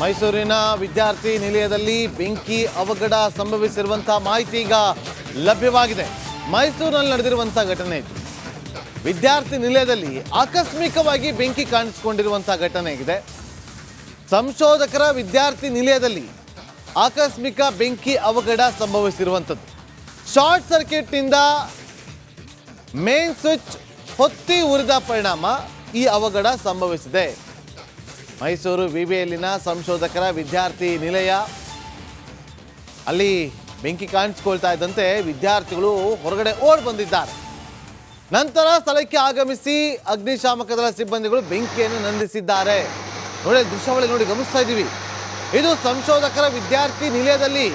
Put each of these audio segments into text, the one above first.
ಮೈಸೂರಿನ ವಿದ್ಯಾರ್ಥಿ ನಿಲಯದಲ್ಲಿ ಬೆಂಕಿ ಅವಘಡ ಸಂಭವಿಸಿರುವಂತಹ ಮಾಹಿತಿ ಈಗ ಲಭ್ಯವಾಗಿದೆ. ಮೈಸೂರಿನಲ್ಲಿ ನಡೆದಿರುವಂತಹ ಘಟನೆ ಇದು. ವಿದ್ಯಾರ್ಥಿ ನಿಲಯದಲ್ಲಿ ಆಕಸ್ಮಿಕವಾಗಿ ಬೆಂಕಿ ಕಾಣಿಸಿಕೊಂಡಿರುವಂತಹ ಘಟನೆ ಇದೆ. ಸಂಶೋಧಕರ ವಿದ್ಯಾರ್ಥಿ ನಿಲಯದಲ್ಲಿ ಆಕಸ್ಮಿಕ ಬೆಂಕಿ ಅವಘಡ ಸಂಭವಿಸಿರುವಂಥದ್ದು. ಶಾರ್ಟ್ ಸರ್ಕ್ಯೂಟ್ನಿಂದ ಮೇನ್ ಸ್ವಿಚ್ ಹೊತ್ತಿ ಉರಿದ ಪರಿಣಾಮ ಈ ಅವಘಡ ಸಂಭವಿಸಿದೆ. ಮೈಸೂರು ವಿವಿಯಲ್ಲಿನ ಸಂಶೋಧಕರ ವಿದ್ಯಾರ್ಥಿ ನಿಲಯ, ಅಲ್ಲಿ ಬೆಂಕಿ ಕಾಣಿಸಿಕೊಳ್ತಾ ಇದ್ದಂತೆ ವಿದ್ಯಾರ್ಥಿಗಳು ಹೊರಗಡೆ ಓಡಿ ಬಂದಿದ್ದಾರೆ. ನಂತರ ಸ್ಥಳಕ್ಕೆ ಆಗಮಿಸಿ ಅಗ್ನಿಶಾಮಕ ದಳ ಸಿಬ್ಬಂದಿಗಳು ಬೆಂಕಿಯನ್ನು ನಂದಿಸಿದ್ದಾರೆ. ನೋಡಿ, ದೃಶ್ಯಾವಳಿ ನೋಡಿ ಗಮನಿಸ್ತಾ ಇದ್ದೀವಿ. ಇದು ಸಂಶೋಧಕರ ವಿದ್ಯಾರ್ಥಿ ನಿಲಯದಲ್ಲಿ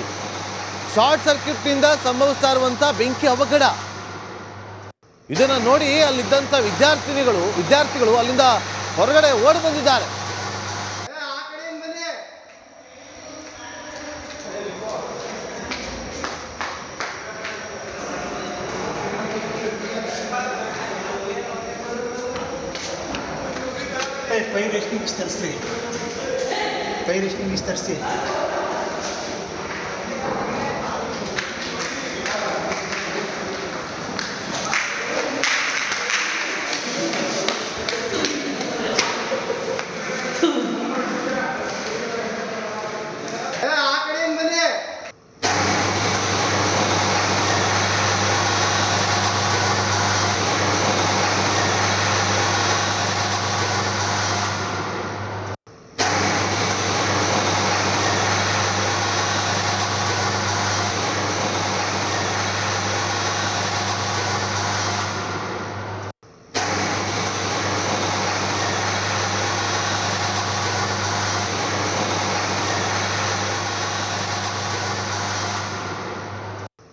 ಶಾರ್ಟ್ ಸರ್ಕ್ಯೂಟ್ನಿಂದ ಸಂಭವಿಸ್ತಾ ಇರುವಂತಹ ಬೆಂಕಿ ಅವಘಡ. ಇದನ್ನು ನೋಡಿ ಅಲ್ಲಿದ್ದಂಥ ವಿದ್ಯಾರ್ಥಿಗಳು ಅಲ್ಲಿಂದ ಹೊರಗಡೆ ಓಡಿ ಬಂದಿದ್ದಾರೆ. ಫೈರ್ ಎಕ್ಸ್ಟಿಂಗ್ವಿಷ್ ತರಿಸಿ.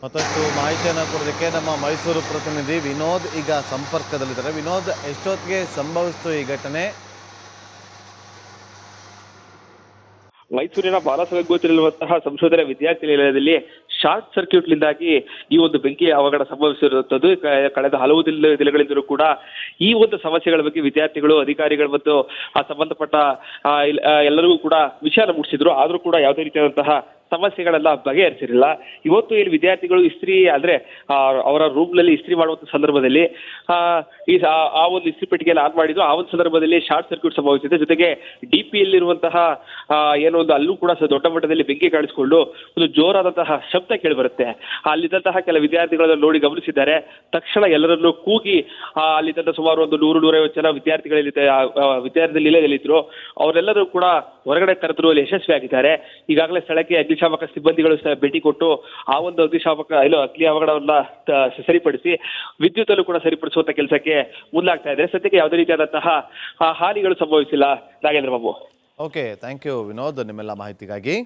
ಮತ್ತಷ್ಟು ಮಾಹಿತಿಯನ್ನು ಕೊಡೋದಕ್ಕೆ ನಮ್ಮ ಮೈಸೂರು ಪ್ರತಿನಿಧಿ ವಿನೋದ್ ಈಗ ಸಂಪರ್ಕದಲ್ಲಿದ್ದಾರೆ. ವಿನೋದ್, ಎಷ್ಟೊತ್ತಿಗೆ ಸಂಭವಿಸಿತು ಈ ಘಟನೆ? ಮೈಸೂರಿನ ಬಾಲಸಂಗೋಚನಲ್ಲಿರುವಂತಹ ಸಂಶೋಧನಾ ವಿದ್ಯಾರ್ಥಿ ನಿಲಯದಲ್ಲಿ ಶಾರ್ಟ್ ಸರ್ಕ್ಯೂಟ್ನಿಂದಾಗಿ ಈ ಒಂದು ಬೆಂಕಿ ಅವಘಡ ಸಂಭವಿಸಿರುವಂಥದ್ದು. ಕಳೆದ ಹಲವು ದಿನಗಳಿಂದಲೂ ಕೂಡ ಈ ಒಂದು ಸಮಸ್ಯೆಗಳ ಬಗ್ಗೆ ವಿದ್ಯಾರ್ಥಿಗಳು, ಅಧಿಕಾರಿಗಳು ಮತ್ತು ಸಂಬಂಧಪಟ್ಟ ಎಲ್ಲರಿಗೂ ಕೂಡ ವಿಚಾರ ಮೂಡಿಸಿದ್ರು. ಆದರೂ ಕೂಡ ಯಾವುದೇ ರೀತಿಯಾದಂತಹ ಸಮಸ್ಯೆಗಳೆಲ್ಲ ಬಗೆಹರಿಸಿರಲಿಲ್ಲ. ಇವತ್ತು ಇಲ್ಲಿ ವಿದ್ಯಾರ್ಥಿಗಳು ಇಸ್ತ್ರಿ ಅಂದ್ರೆ ಅವರ ರೂಮ್ನಲ್ಲಿ ಇಸ್ತ್ರಿ ಮಾಡುವಂಥ ಸಂದರ್ಭದಲ್ಲಿ ಆ ಒಂದು ಇಸ್ತ್ರಿ ಪೆಟ್ಟಿಗೆಯಲ್ಲಿ ಆನ್ ಮಾಡಿದ್ರು. ಆ ಒಂದು ಸಂದರ್ಭದಲ್ಲಿ ಶಾರ್ಟ್ ಸರ್ಕ್ಯೂಟ್ ಸಂಭವಿಸಿದೆ. ಜೊತೆಗೆ DPಯಲ್ಲಿರುವಂತಹ ಏನೋ ಒಂದು ಅಲ್ಲೂ ಕೂಡ ದೊಡ್ಡ ಮಟ್ಟದಲ್ಲಿ ಬೆಂಕಿ ಕಾಣಿಸಿಕೊಂಡು ಒಂದು ಜೋರಾದಂತಹ ಶಬ್ದ ಕೇಳಿಬರುತ್ತೆ. ಅಲ್ಲಿದ್ದಂತಹ ಕೆಲ ವಿದ್ಯಾರ್ಥಿಗಳನ್ನು ನೋಡಿ ಗಮನಿಸಿದ್ದಾರೆ. ತಕ್ಷಣ ಎಲ್ಲರನ್ನೂ ಕೂಗಿ ಅಲ್ಲಿದ್ದಂಥ ಸುಮಾರು ಒಂದು 100-150 ಜನ ವಿದ್ಯಾರ್ಥಿ ನಿಲಯದಲ್ಲಿದ್ದರು. ಅವರೆಲ್ಲರೂ ಕೂಡ ಹೊರಗಡೆ ಕರೆತರುವಲ್ಲಿ ಯಶಸ್ವಿಯಾಗಿದ್ದಾರೆ. ಈಗಾಗಲೇ ಸ್ಥಳಕ್ಕೆ ಅಗ್ನಿಶಾಮಕ ಸಿಬ್ಬಂದಿಗಳು ಭೇಟಿ ಕೊಟ್ಟು ಆ ಒಂದು ಅಗ್ನಿ ಅವಘಡವನ್ನ ಸರಿಪಡಿಸಿ ವಿದ್ಯುತ್ ಕೂಡ ಸರಿಪಡಿಸುವಂತ ಕೆಲಸಕ್ಕೆ ಮುಂದಾಗ್ತಾ ಇದ್ದಾರೆ. ಸದ್ಯಕ್ಕೆ ಯಾವುದೇ ರೀತಿಯಾದಂತಹ ಹಾನಿಗಳು ಸಂಭವಿಸಿಲ್ಲ. Nagendra Babu. Okay, thank you Vinod ನಿಮ್ಮೆಲ್ಲ ಮಾಹಿತಿಗಾಗಿ.